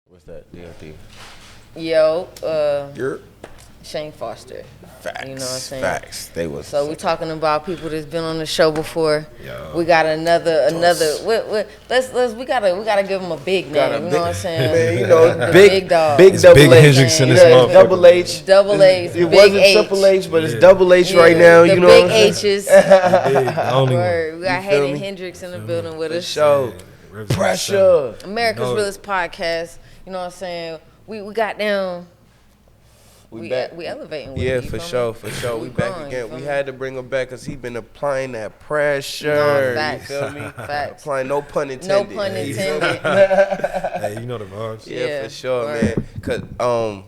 What's that? DLT. Yo, You're Shane Foster. facts. You know what I'm saying? Facts. They was. So we talking about people that's been on the show before. Yo. We got another. We gotta give him a big name. Got a You know big- what I'm saying? Man, you know, The big dog. big It's double Big H. Hendrix in this Yeah, motherfucker. double H. Double H, It Big wasn't H. Triple H, but it's Yeah. double H Yeah, right now. the You know big what I'm saying? H's. Big, the only one. Word. We got You feel Hayden me? Hendrix in the building with For us. sure. Rivers Pressure. America's You know it. Realest Podcast. You know what I'm saying? We got down. We back. We elevating with Yeah, it, you for feel sure, me? for sure. We We back growing, again. you feel We me? had to bring him back because he been applying that pressure. No, You facts. feel me? Facts. Applying no pun No intended. pun You feel me? intended. Hey, you know the vibes. Yeah, Yeah, for sure, word. man. Cause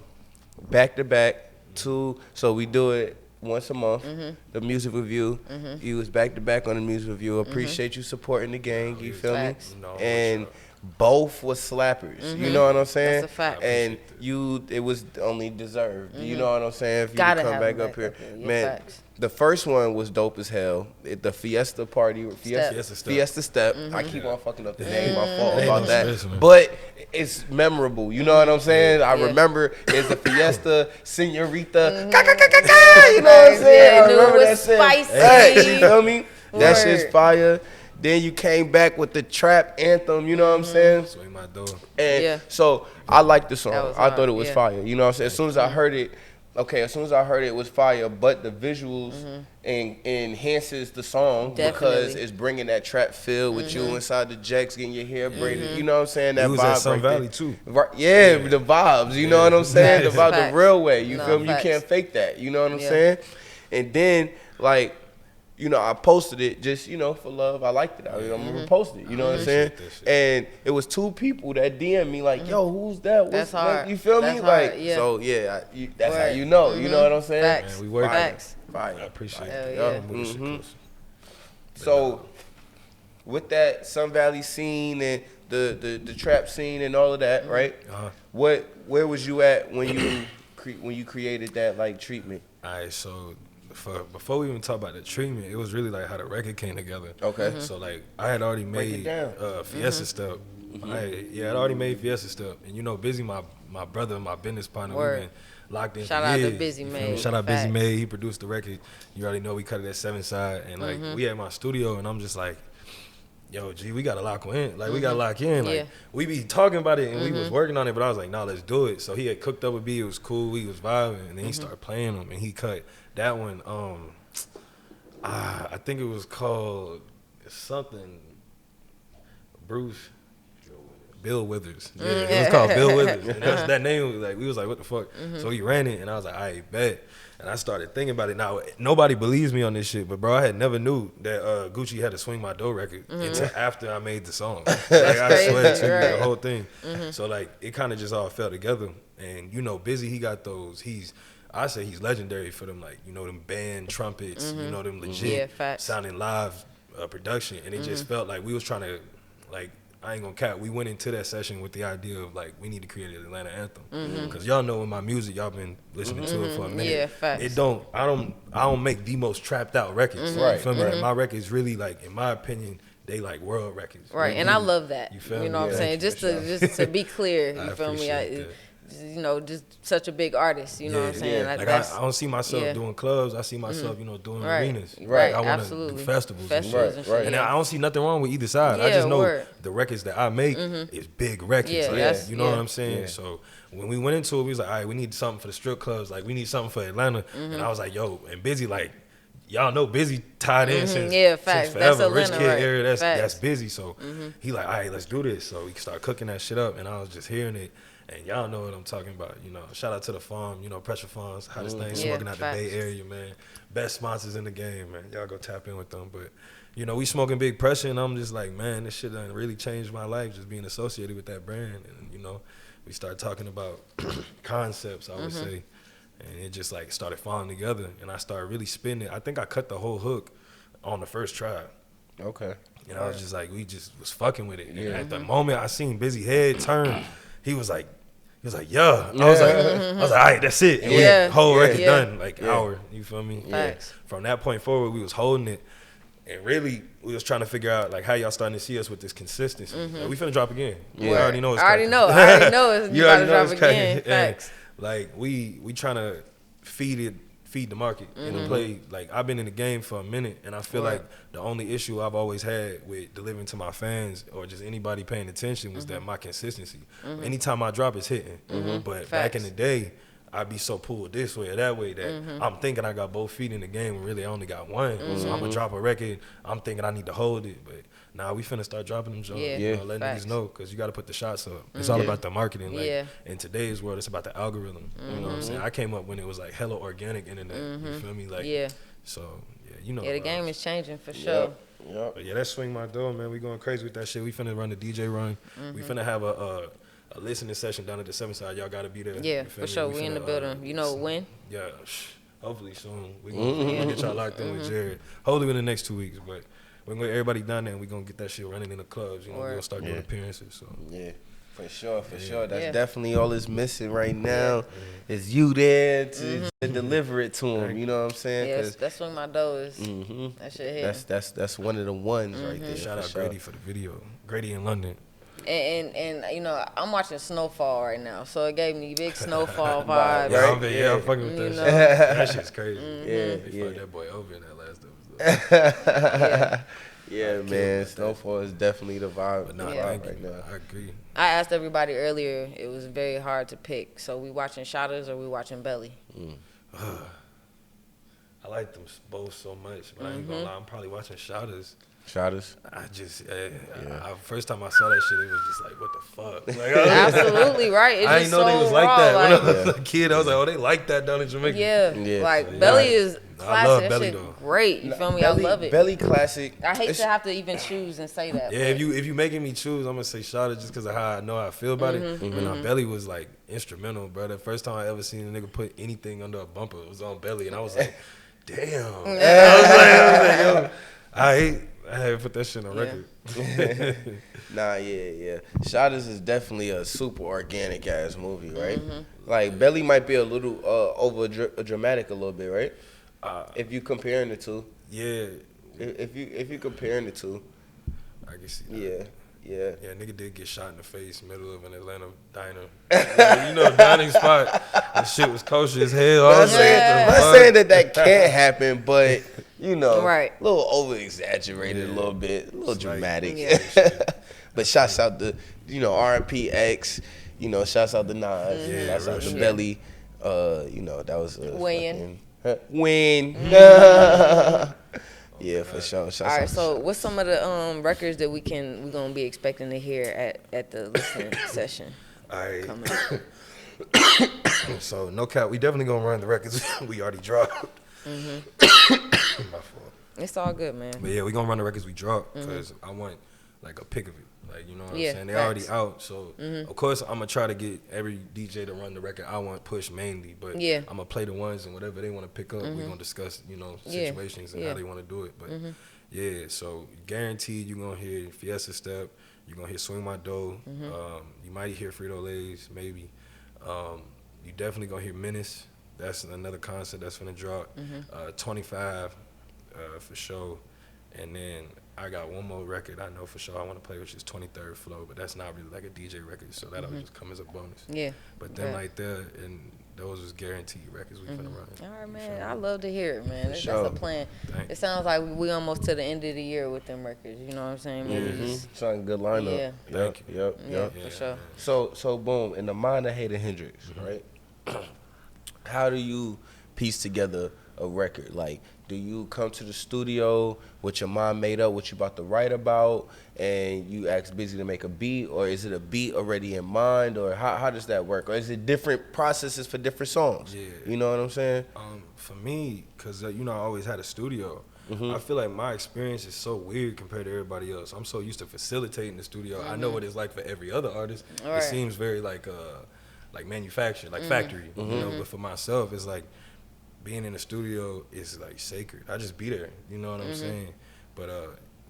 back to back, so we do it once a month. Mm-hmm. The music review. You was back to back on the music review. Appreciate you supporting the gang. You feel Mm-hmm. Facts. me? No, And what's both was slappers. You know what I'm saying? That's a fact. And it was only deserved. You know what I'm saying? If you Gotta come have back them up here, Yeah, man. facts. The first one was dope as hell. The Fiesta party, Fiesta Step. Fiesta Step. Mm-hmm. I keep on fucking up the name. My fault Ain't about no that. stress, man. But it's memorable. You know what I'm saying? I Yeah. remember it's a Fiesta Senorita. Mm-hmm. You know what I'm saying? Yeah, I knew it remember was that shit. spicy. Hey, you feel me? That Word. shit's fire. Then you came back with the trap anthem. You know what I'm saying? Swing My Doe. And Yeah. so I liked the song. That was I thought hard, it was yeah. fire. You know what I'm saying? As soon as I heard it, it was fire. But the visuals enhances the song because Definitely. it's bringing that trap feel with you inside the jacks, getting your hair braided. You know what I'm saying? That He was vibe at Sun right there. Valley too. Right, yeah, the vibes. You know what I'm saying? The Facts. vibe, the real way. You No, feel me? facts. You can't fake that. You know what I'm Yeah. saying? And then I posted it just, for love. I liked it. I'm gonna repost it. You know what I'm saying? Appreciate that shit. And it was two people that DM me like, "Yo, who's that? What's That's that?" hard. You feel That's me? hard, Like, yeah. so that's how Word. you know. You know what I'm saying? Facts. Man, we working. Fire. Facts. Fire. I appreciate Hell it. yeah. I'm with the shit close. So with that Sun Valley scene and the trap scene and all of that, right? Uh-huh. Where was you at when you created that treatment? All right, so before we even talk about the treatment, it was really like how the record came together. Okay. So I had already Break it made down. Fiesta Step. I'd already made Fiesta Step, and Busy, my brother, my business partner, Word. we've been locked in. Shout for out to years, Busy you feel Made. me? Shout out Busy Facts. Made. He produced the record. You already know we cut it at 7-side, and we at my studio, and I'm just like, yo, G, we gotta lock in. We gotta lock in. Yeah. We be talking about it and we was working on it, but I was like, nah, let's do it. So he had cooked up a beat. It was cool. We was vibing, and then he started playing them, and he cut that one. I think it was called something. Bruce. Bill Withers. Yeah, it was called Bill Withers. And that name was we was like, what the fuck? So he ran it, and I was like, I bet. And I started thinking about it. Now, nobody believes me on this shit, but bro, I had never knew that Gucci had a Swing My Doe record until after I made the song. I swear to you, right. the whole thing. So it kind of just all fell together. And Busy, he got those. I say he's legendary for them, them band trumpets, them legit Yeah, facts. sounding live production. And it just felt like we was trying to, I ain't gonna cap. We went into that session with the idea of we need to create an Atlanta anthem because y'all know in my music y'all been listening to it for a minute. Yeah, facts. I don't make the most trapped out records. Right, You feel me? right. My records really in my opinion, they world records. Right, They and I really- love that. You feel You know me? what I'm Yeah. saying? Just to be clear, you I feel me? appreciate that. Just such a big artist. You know what I'm saying? yeah. I don't see myself yeah. doing clubs. I see myself, doing Right. arenas. Right. I want to Absolutely. do festivals. Festivals and shit. Right. And yeah. I don't see nothing wrong with either side. I Yeah, just know word. the records that I make is big records. Yeah, that's- You know yeah. what I'm saying? Yeah. So when we went into it, we was like, all right, we need something for the strip clubs. We need something for Atlanta. And I was like, yo, and Busy, y'all know Busy tied in since, Yeah, facts. since forever. That's Rich Atlanta, Kid right. area, that's Facts. Busy. So he all right, let's do this. So we start cooking that shit up, and I was just hearing it. And y'all know what I'm talking about. Shout out to the farm, Pressure Farms, hottest thing Yeah, smoking out the Bay facts. Area, man. Best sponsors in the game, man. Y'all go tap in with them. But, we smoking Big Pressure, and I'm just like, man, this shit done really changed my life just being associated with that brand. And, we started talking about concepts, I would say. And it just started falling together. And I started really spinning it. I think I cut the whole hook on the first try. Okay. And I was just we just was fucking with it. And Yeah. at the moment I seen Busy head turn, he was like, yeah. I was like, all right, that's it. And Yeah. whole record Yeah. done, Yeah. hour. You feel me? Facts. From that point forward, we was holding it. And really, we was trying to figure out like how y'all starting to see us with this consistency. Like, we finna drop again. Yeah. I already know it's cracking. I already know it's you about to know drop it's again. cracking. And, Facts. like we trying to feed the market and play. Like, I've been in the game for a minute, and I feel like the only issue I've always had with delivering to my fans or just anybody paying attention was that my consistency. Anytime I drop, it's hitting. But back in the day, I'd be so pulled this way or that way that I'm thinking I got both feet in the game when really I only got one. So I'm gonna drop a record. I'm thinking I need to hold it, but nah, we finna start dropping them joints. You know, letting niggas know, because you got to put the shots up. It's all about the marketing. Like, in today's world, it's about the algorithm. You know what I'm saying? I came up when it was like hella organic internet. You feel me? Like, so yeah, you know. Yeah, the game is changing for sure. Yep. But yeah, that's Swing My Doe, man. We going crazy with that shit. We finna run the DJ run. We finna have a listening session down at the 7 side. Y'all gotta be there. Yeah, for sure. We in the building. You know when? Yeah, hopefully soon. We gonna get y'all locked in with Jared. Hopefully within the next 2 weeks, but we're gonna get everybody down there and we're gonna get that shit running in the clubs. You know, we're gonna start doing appearances. So yeah, for sure. That's definitely all that's missing right now. Is you there to deliver it to him. You know what I'm saying? Yes, that's when my dough is. That shit here. That's one of the ones right there. Shout out Grady for the video. Grady in London. And you know, I'm watching Snowfall right now, so it gave me big Snowfall vibes. Yeah, I'm fucking with that shit. That shit's crazy. They fucked that boy over in that last episode. Yeah, man. Snowfall is definitely the vibe. But nah, right thank you. now. I agree. I asked everybody earlier, it was very hard to pick. So we watching Shotters or we watching Belly? I like them both so much, but I ain't gonna lie, I'm probably watching Shotters. I just, first time I saw that shit, it was just like, what the fuck? Like, Absolutely right. It's I just didn't know they so was like raw, that. like, When I was a kid, I was like, oh, they like that down in Jamaica. Yeah. Like Belly is classic. I love that Belly shit though. Great. You feel me? I love it. Belly classic. I hate to have to even choose and say that. Yeah, if you making me choose, I'm gonna say Shotters just because of how I know how I feel about it. But nah, Belly was like instrumental, bro. The first time I ever seen a nigga put anything under a bumper, it was on Belly, and I was like, damn. I was like, yo, I had to put that shit on record. Nah, yeah. Shotters is definitely a super organic ass movie, right? Like Belly might be a little over dramatic a little bit, right? If you comparing the two. Yeah. If you comparing the two. I can see that. Yeah, nigga did get shot in the face, middle of an Atlanta diner. Like, you know, dining spot. The shit was kosher as hell. I'm not saying that can't happen, but you know, a little over exaggerated, a little bit, a little dramatic. But shouts out to R&P X, shouts out to Nas, shouts out to Belly. That was Win. Yeah, for sure. All right, so what's some of the records that we're gonna be expecting to hear at the listening session? All right. So no cap, we definitely gonna run the records we already dropped. My fault. It's all good, man. But yeah, we gonna run the records we dropped because I want like a pick of it. Like, you know what I'm saying? They already out, so of course I'm gonna try to get every DJ to run the record I want pushed mainly, but I'm gonna play the ones and whatever they want to pick up, we're gonna discuss, situations and how they want to do it. But yeah, so guaranteed you're gonna hear Fiesta Step, you're gonna hear Swing My Doe, you might hear Frito Lay's, maybe. You definitely gonna hear Menace. That's another concept that's gonna drop. 25 for sure, and then I got one more record I know for sure I want to play, which is 23rd Flow, but that's not really like a DJ record, so that'll just come as a bonus. Yeah. But then like that, and those was guaranteed records we finna run. All right, man. I love to hear it, man. That's a plan. It sounds like we almost to the end of the year with them records. You know what I'm saying? Sound good lineup. Yeah. Thank you. Yep. For sure. So boom, in the mind of Hayden Hendrix, right? How do you piece together a record? Like, do you come to the studio with your mind made up what you about to write about and you ask Busy to make a beat, or is it a beat already in mind, or how does that work? Or is it different processes for different songs? Yeah. You know what I'm saying? For me, because I always had a studio, I feel like my experience is so weird compared to everybody else. I'm so used to facilitating the studio. I know what it's like for every other artist. It seems very like manufactured, like factory. But for myself, it's like being in the studio is like sacred. I just be there. You know what I'm saying? But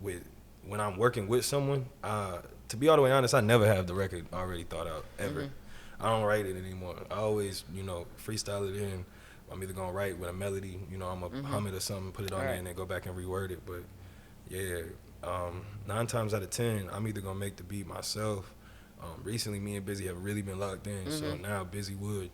when I'm working with someone, to be all the way honest, I never have the record already thought out ever. I don't write it anymore. I always, freestyle it in. I'm either gonna write with a melody, I'm gonna hum it or something, put it on there, and then go back and reword it. But Yeah. 9 times out of 10, I'm either gonna make the beat myself. Recently, me and Busy have really been locked in, so now Busy would,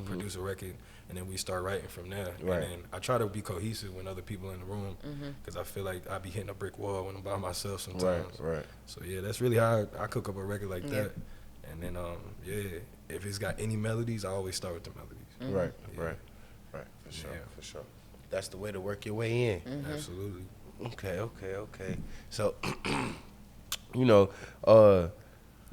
produce a record, and then we start writing from there. Right. And then I try to be cohesive when other people in the room, because I feel like I be hitting a brick wall when I'm by myself sometimes. Right. So yeah, that's really how I cook up a record like that. And then if it's got any melodies, I always start with the melodies. Right. For sure. That's the way to work your way in. Absolutely. Okay. So,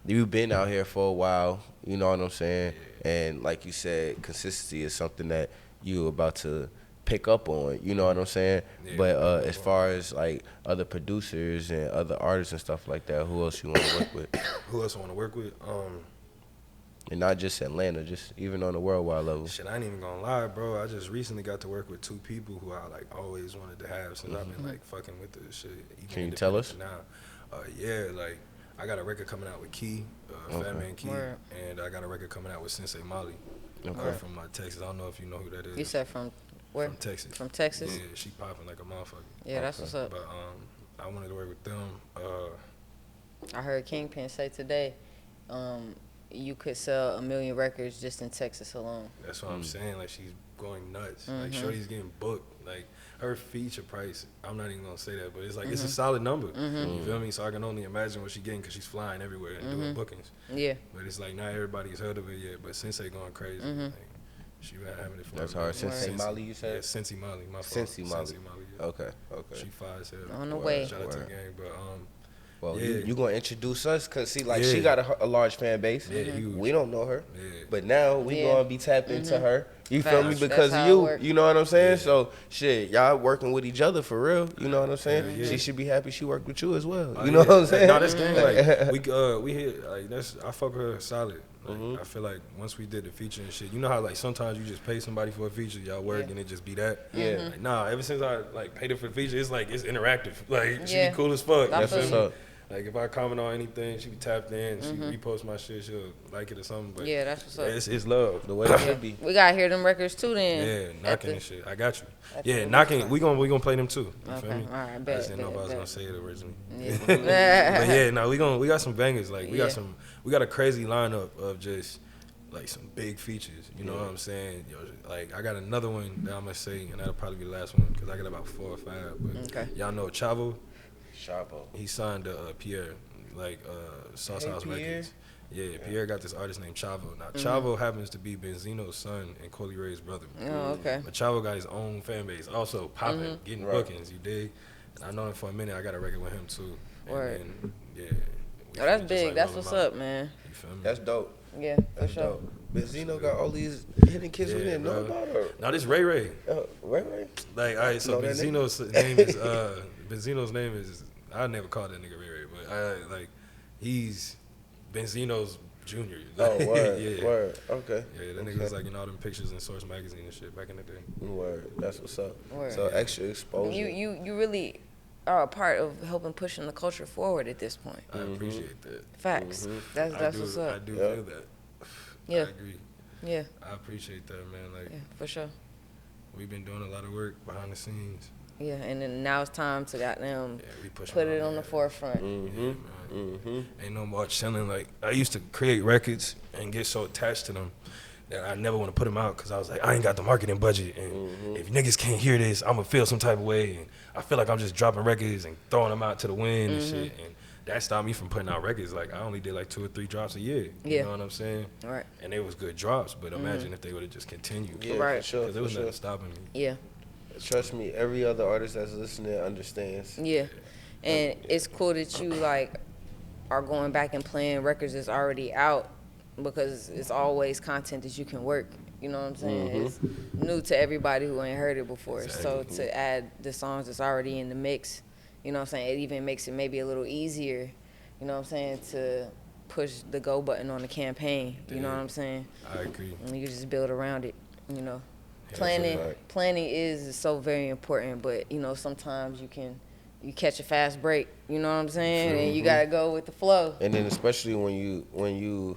you've been out here for a while, you know what I'm saying? And like you said, consistency is something that you about to pick up on, you know what I'm saying? Yeah. But as far as like other producers and other artists and stuff like that, who else you want to work with? Who else I want to work with? And not just Atlanta, just even on a worldwide level. Shit, I ain't even gonna lie, bro. I just recently got to work with 2 people who I like always wanted to have since I've been like fucking with this shit. Can you tell us? Now, like I got a record coming out with Key, Fat Man Key, and I got a record coming out with S3nsi Molly, from Texas. I don't know if you know who that is. You said from where? From Texas. From Texas? Yeah, she popping like a motherfucker. Yeah, that's what's up. But I wanted to work with them. I heard Kingpin say today, you could sell 1 million records just in Texas alone. That's what I'm saying. Like, she's going nuts. Like, Shorty's getting booked. Like, her feature price, I'm not even gonna say that, but it's like it's a solid number. You feel me? So I can only imagine what she's getting because she's flying everywhere and doing bookings. Yeah. But it's like not everybody's heard of it yet. But S3nsi going crazy. Like, she been having it for. That's hard. S3nsi Molly, you said? Yeah, S3nsi Molly. My fault. S3nsi Molly. S3nsi Molly. Yeah. Okay. She fire as hell. On the way. Shout out to the gang. But well, yeah. you gonna introduce us? Cause see, like she got a large fan base. Yeah, huge. We don't know her, Yeah. but now we gonna be tapped into her. You feel me? Facts. Because That's of how it you. work. You know what I'm saying? So shit, y'all working with each other for real. You know what I'm saying? Yeah. She should be happy she worked with you as well. Oh, You know what I'm saying? No, that's the thing. Like we hit like that's I fuck with her solid. Like, I feel like once we did the feature and shit, you know how like sometimes you just pay somebody for a feature, y'all work and it just be that. Yeah. Like, nah, ever since I like paid her for the feature, it's like it's interactive. Like she Yeah. be cool as fuck. That's what's up. Like if I comment on anything, she be tapped in. She repost my shit, she'll like it or something. But Yeah, that's what's up. it's love. The way it should be. We gotta hear them records too then. Yeah, knocking and shit. I got you. Yeah, knocking. We gonna play them too. You feel me? All right, I bet, just didn't know if I was bet. gonna say it originally. Yeah. But yeah, no, we got some bangers. Like we got a crazy lineup of just like some big features. You know what I'm saying? Yo, like I got another one that I'm gonna say, and that'll probably be the last one because I got about 4 or 5. But y'all know Chavo. He signed to Pierre, like Sauce House Pierre? Records. Yeah, Pierre got this artist named Chavo. Now Chavo happens to be Benzino's son and Coley Ray's brother. Oh, okay. But Chavo got his own fan base, also popping, getting bookings. You dig? And I know him for a minute. I got a record with him too. Word. And then, Oh, that's big. That's what's up, man. You feel me? That's dope. Yeah, for That's sure. dope. Benzino got all these hidden kids we didn't know about her. Now this Ray Ray. Ray? Like, all right, so Know that Benzino's name is Benzino's name is I never called that nigga Ray Ray, but I like he's Benzino's junior. Oh, word. Yeah. Word. Okay. Yeah, that nigga was like in all them pictures in Source magazine and shit back in the day. Word. That's what's up. Word. So extra exposure. You really are a part of helping pushing the culture forward at this point. I appreciate that. Facts. That's what's I up. do feel that. Yeah. I agree. Yeah. I appreciate that, man. Like Yeah, for sure. we've been doing a lot of work behind the scenes. Yeah, and then now it's time to goddamn We pushing put it all on the that. forefront. Yeah, man. Ain't no more chilling. Like I used to create records and get so attached to them that I never want to put them out because I was like, I ain't got the marketing budget, and if niggas can't hear this, I'm gonna feel some type of way, and I feel like I'm just dropping records and throwing them out to the wind and shit, and that stopped me from putting out records. Like I only did like 2 or 3 drops a year. You know what I'm saying? Right. And they was good drops, but imagine if they would have just continued. Yeah, Right. for sure. Because there was For nothing sure. stopping me. Yeah. Trust me, every other artist that's listening understands. Yeah. And it's cool that you like are going back and playing records that's already out because it's always content that you can work. You know what I'm saying? It's new to everybody who ain't heard it before. So to add the songs that's already in the mix, you know what I'm saying, it even makes it maybe a little easier, you know what I'm saying, to push the go button on the campaign. You know what I'm saying? I agree. And you just build around it, you know. Yeah, Planning is so very important, but you know sometimes you catch a fast break, you know what I'm saying, and you gotta go with the flow. And then especially when you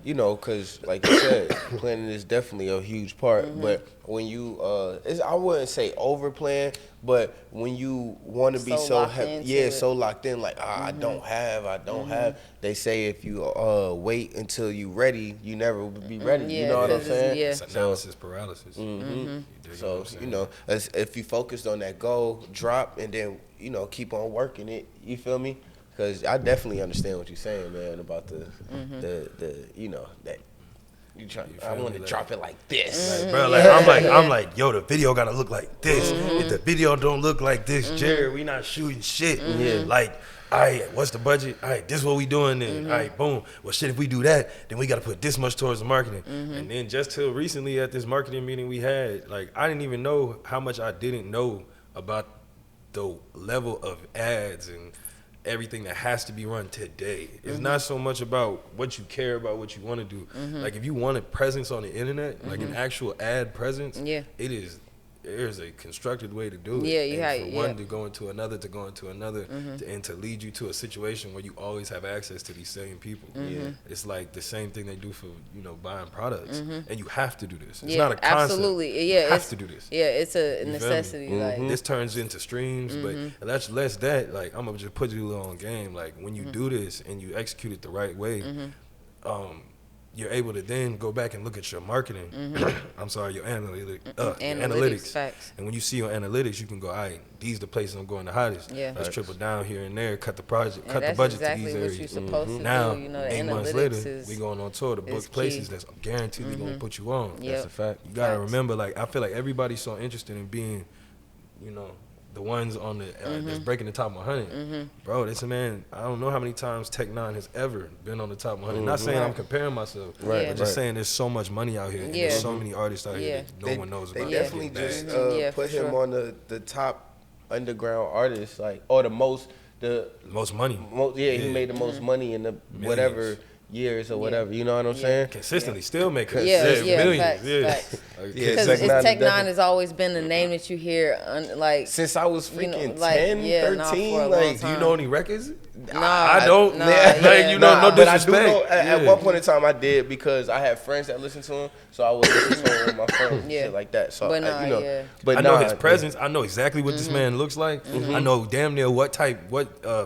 you know, because like you said, planning is definitely a huge part. But when you, I wouldn't say over plan, but when you want to be so locked into it. so locked in, like I don't have. They say if you wait until you ready, you never will be ready. Yeah, you know what I'm 'cause saying? yeah. It's analysis paralysis. So you know, if you focused on that goal, drop, and then you know keep on working it. You feel me? Because I definitely understand what you're saying, man, about the you know that you try. I want to drop it like this, Like, bro, like I'm like, yo, the video gotta look like this. If the video don't look like this, Jared, we not shooting shit. Like, all right, what's the budget? All right, this is what we doing then. All right, boom. Well, shit, if we do that, then we gotta put this much towards the marketing. And then just till recently at this marketing meeting we had, like, I didn't even know how much I didn't know about the level of ads and everything that has to be run today. It's not so much about what you care about, what you want to do. Like if you want a presence on the internet, like an actual ad presence, there's a constructed way to do it. Yeah, you and have for one to go into another, and to lead you to a situation where you always have access to these same people. It's like the same thing they do for, you know, buying products. And you have to do this. It's not a concept. Absolutely. Yeah, you have to do this. Yeah, it's a necessity. Like This turns into streams, but that's less that. Like I'm gonna just put you on game. Like when you do this and you execute it the right way, you're able to then go back and look at your marketing. I'm sorry, your analytics. Facts. And when you see your analytics, you can go, all right, these the places I'm going the hottest. Yeah. Let's triple down here and there, cut the budget that's to exactly these what areas. you're supposed to Now, do. You know, the 8 months analytics later, we going on tour to book key. places that's guaranteed gonna put you on. Yep. That's a fact. You gotta Facts. remember, like, I feel like everybody's so interested in being, you know, the ones on the that's breaking the top 100. Bro, this man, I don't know how many times Tech 9 has ever been on the top 100. Not saying I'm comparing myself, Right, but just saying there's so much money out here. And there's so many artists out here that no one knows about. They definitely just Yeah, put for him sure. on the top underground artist, like, or the most money. he made the most money in the whatever years or whatever. You know what I'm saying? Consistently, still making millions. facts. Facts. Yeah, Because Tech 9 has always been the name that you hear, like since I was freaking you know, like, 10, nah, 13. for a long Like, Do you know any records? Nah, I don't. nah, Like, yeah. you know, no but I do disrespect. know at one point in time I did because I had friends that listened to him, so I would listen to him with my phone and shit like that. So But nah, you know, yeah. but I know his presence. I know exactly what this man looks like. I know damn near what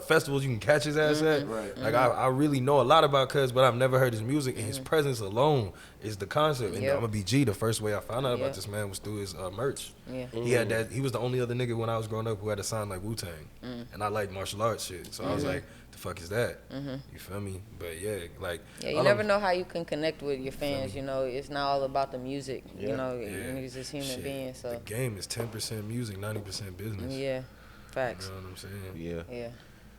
festivals you can catch his ass at. Right. Like I really know a lot about Cuz, but I've never heard his music, and his presence alone is the concept. And Yep. I'm gonna be G. The first way I found out Yep. about this man was through his merch. Yeah. He had that. He was the only other nigga when I was growing up who had a sign like Wu-Tang, and I like martial arts shit. So I was like, the fuck is that? You feel me? But yeah, like you never know how you can connect with your fans. You know, it's not all about the music. You know, niggas just human beings. So the game is 10% music, 90% business. yeah, facts. You know what I'm saying? Yeah.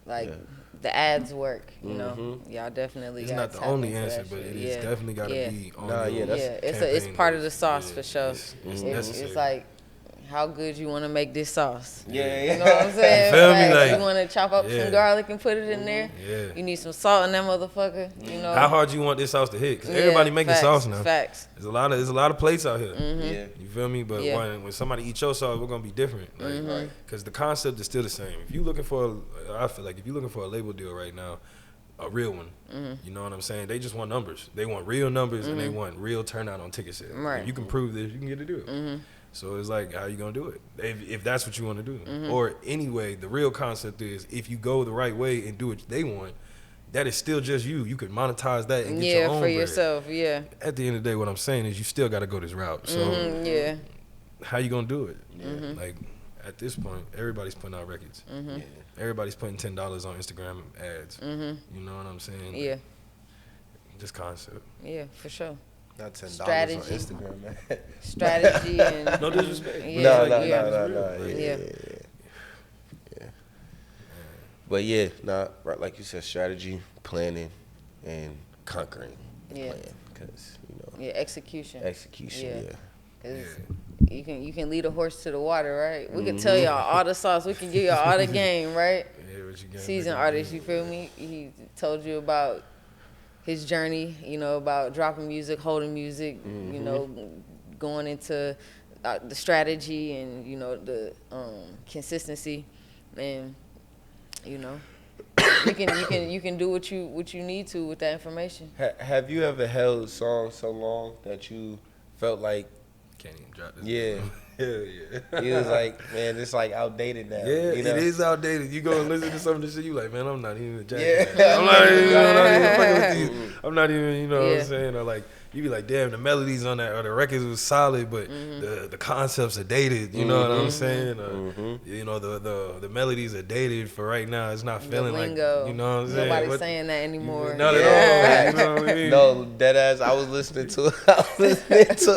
Like the ads work, you know. Y'all definitely. It's gotta not the tap only into answer, that but shit. it is definitely got to be on It's part of the sauce for sure. It's necessary. It's like how good you want to make this sauce. Yeah. You know what I'm saying? You feel me? Like, you want to chop up some garlic and put it in there. Yeah. You need some salt in that motherfucker. You know. How hard you want this sauce to hit? Because everybody making sauce now. Facts. There's a lot of plates out here. Yeah. You feel me? But when somebody eat your sauce, we're gonna be different. Like, because the concept is still the same. If you looking for, I feel like if you're looking for a label deal right now, a real one, you know what I'm saying? They just want numbers. They want real numbers and they want real turnout on ticket sales. Right. If you can prove this, you can get a deal. So it's like, how you gonna do it? If that's what you want to do. Or anyway, the real concept is if you go the right way and do what they want, that is still just you. You could monetize that and get your own for bread. yourself. Yeah. At the end of the day, what I'm saying is you still got to go this route. So how you gonna do it? Like at this point, everybody's putting out records. Everybody's putting $10 on Instagram ads. You know what I'm saying? Yeah. This concept. Yeah, for sure. Not $10 on Strategy. Instagram, man. Strategy and No disrespect. Yeah. No. Yeah. But yeah, right, like you said, strategy, planning, and conquering the plan. Because, you know. execution. Execution, yeah. 'Cause you can lead a horse to the water, right? We can tell y'all all the sauce. We can give y'all all the game, right? Yeah, what you got? Seasoned artist, you feel me? He told you about his journey, you know, about dropping music, holding music, you know, going into the strategy and, you know, the consistency and, you know, you can do what you need to with that information. Have you ever held songs so long that you felt like Can't even drop this. Yeah. Hell yeah. you was like, man, it's like outdated now? Yeah, you know? it is outdated. You go and listen to some of this shit, you like, man, I'm not even jacking Yeah. that. I'm not even fucking with these. I'm not even, you know what Yeah. I'm saying? Or like, you be like, damn, the melodies on that or the records was solid, but the concepts are dated. You know what I'm saying? Or, you know, the melodies are dated for right now. It's not feeling like, lingo. you know what I'm saying? Nobody's saying that anymore. Not at all. You know what I mean? No, dead ass. I was listening to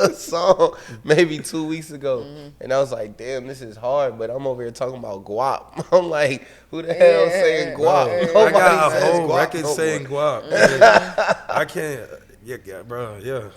a song maybe 2 weeks ago, and I was like, "Damn, this is hard." But I'm over here talking about guap. I'm like, "Who the hell saying guap?" Bro, I Nobody got a says whole guap record no saying more. guap. I can't. Yeah, bro. Yeah.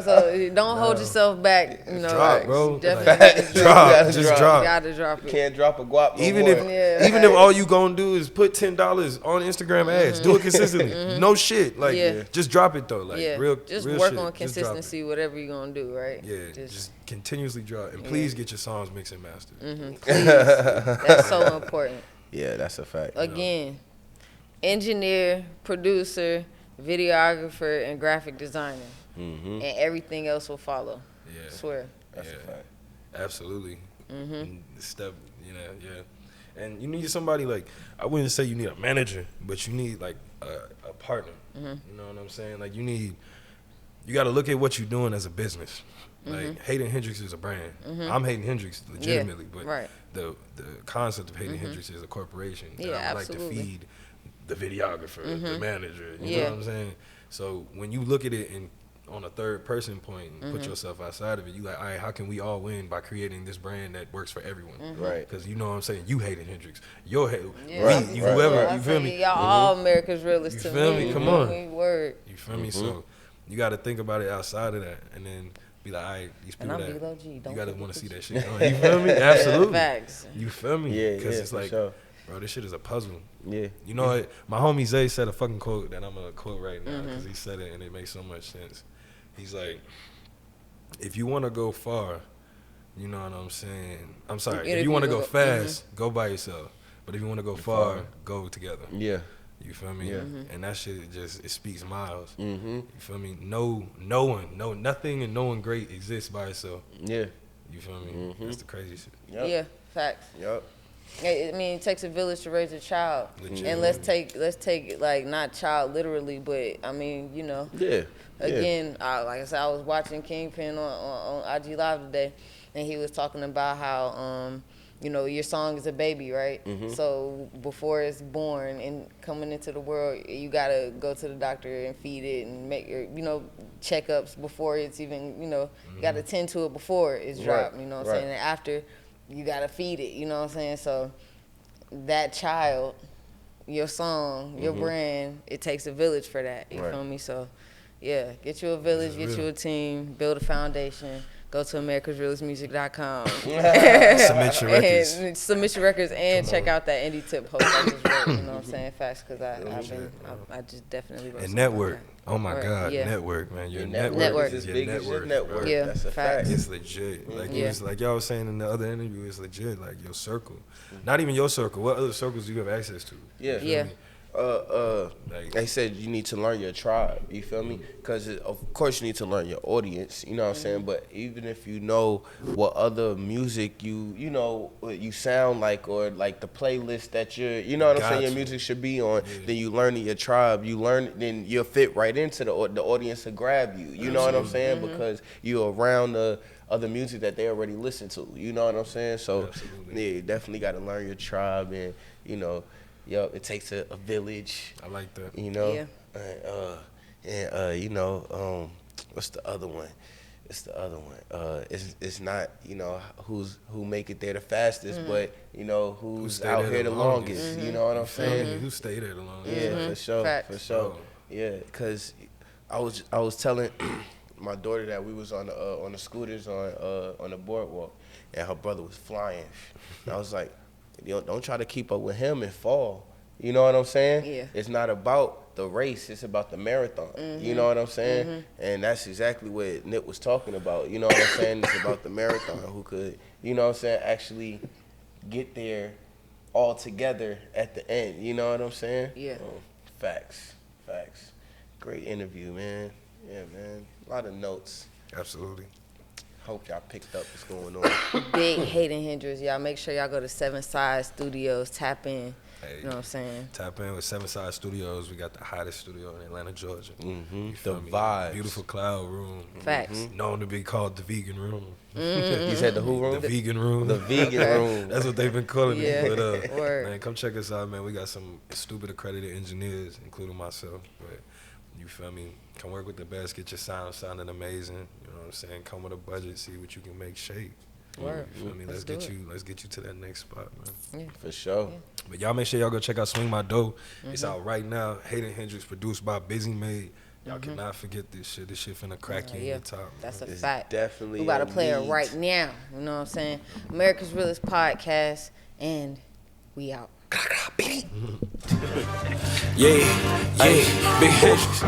So don't hold yourself back. You know, Drop, bro. Definitely Drop. You Just gotta drop. You gotta drop it. Can't drop a guap no Even more. if all you gonna do is put $10 on Instagram ads, do it consistently. No shit, like just drop it though, like real. Just real work shit. on Just drop it. consistency, whatever you're gonna do, right? Yeah, just continuously drop, and please get your songs mixed and mastered. Please. That's so important. Yeah, that's a fact. Again, engineer, producer, videographer, and graphic designer, and everything else will follow. Yeah, Swear. That's a fact. Absolutely. And step, you know, yeah. And you need somebody like, I wouldn't say you need a manager, but you need like a partner. You know what I'm saying? Like you got to look at what you're doing as a business. Like Hayden Hendrix is a brand. I'm Hayden Hendrix legitimately, but right. the concept of Hayden Hendrix is a corporation that Yeah, I would like to absolutely. feed the videographer, the manager. You Yeah. know what I'm saying? So when you look at it on a third person point and put yourself outside of it, you like, all right, how can we all win by creating this brand that works for everyone? Right. Because you know what I'm saying? You Hayden Hendrix. Your head, Yeah. you whoever, Yeah, you feel me? Y'all all America's realest You to feel me. me? Come You know on. me? Word. You feel me? So you got to think about it outside of that, and then be like, all right, these And people I'm that Below G. Don't you got to forget want to see the that shit. You feel me? Absolutely. Facts. You feel me? Yeah, Because yeah, it's for like, sure. bro, this shit is a puzzle. Yeah. You know what? My homie Zay said a fucking quote that I'm gonna quote right now because he said it and it makes so much sense. He's like, if you want to go far, you know what I'm saying? I'm sorry. If you want to go fast, go by yourself. But if you want to go far, go together. Yeah. You feel me? Yeah. And that shit it speaks miles. Mm-hmm. You feel me? No nothing and no one great exists by itself. Yeah. You feel me? That's the crazy shit. Yep. Yeah, facts. Yep. I mean, it takes a village to raise a child, Legit. and let's take it like not child literally, but I mean, you know. Yeah. Again, like I said, I was watching Kingpin on IG Live today, and he was talking about how, you know, your song is a baby, right? So before it's born and coming into the world, you gotta go to the doctor and feed it and make your, you know, checkups before it's even, you know, you gotta tend to it before it's dropped. You know what I'm saying? And after, you gotta feed it. You know what I'm saying? So that child, your song, your brand, it takes a village for that. You feel me? So. Yeah, get you a village, get you a team, build a foundation. Go to americasrealestmusic.com. Submit your records. And submit your records and check out that indie tip post I just wrote. You know what I'm saying? Facts, because I just definitely wrote And something network. Like Oh my Right, God, yeah. network, man. Your Network network is is as your big as your network. network. Yeah, That's a facts. fact. It's legit. Like Yeah. it's like y'all was saying in the other interview, it's legit. Like your circle, not even your circle. What other circles do you have access to? Yeah. You feel Yeah. me? Like they said, you need to learn your tribe. You feel me? Because of course you need to learn your audience. You know what I'm saying? But even if you know what other music you know what you sound like, or like the playlist that you know what I'm saying, your music should be on, then you learning your tribe. You learn, then you'll fit right into the audience to grab you. You know what I'm saying? Because you're around the other music that they already listen to. You know what I'm saying? So yeah, you definitely got to learn your tribe, and you know. It takes a village. I like that. You know, Yeah. you know, what's the other one? It's not, you know, who make it there the fastest, but you know who's out here the longest. You know what I'm saying? Who stay there the longest? Yeah, for sure, Facts. for sure. Yeah, cause I was telling my daughter that we was on the scooters on the boardwalk, and her brother was flying. And I was like, don't try to keep up with him and fall. You know what I'm saying? Yeah. It's not about the race, it's about the marathon. You know what I'm saying? And that's exactly what Nip was talking about. You know what I'm saying? It's about the marathon, who could, you know what I'm saying, actually get there all together at the end. You know what I'm saying? Yeah. Facts. Great interview, man. Yeah, man. A lot of notes. Absolutely. Hope y'all picked up what's going on. Big Hayden Hendrix. Y'all make sure y'all go to S3nsi Studios. Tap in. Hey, You know what I'm saying? Tap in with S3nsi Studios. We got the hottest studio in Atlanta, Georgia. You The feel me? vibes. Beautiful cloud room. Facts. Known to be called the vegan room. You said the who room? The vegan room. The vegan room. That's what they've been calling Yeah. it. But Word. man, come check us out, man. We got some stupid accredited engineers, including myself. But you feel me? Come work with the best. Get your sound sounding amazing. You know what I'm saying? Come with a budget. See what you can make shake. Word. You feel me? Let's do get it. you. Let's get you to that next spot, man. For sure. But y'all make sure y'all go check out Swing My Doe. It's out right now. Hayden Hendrix, produced by Busy Made. Y'all cannot forget this shit. This shit finna crack you in your top. That's a It's fact. definitely We gotta a play it need. right now. You know what I'm saying? America's Realest Podcast, and we out. Yeah, big Hendrix.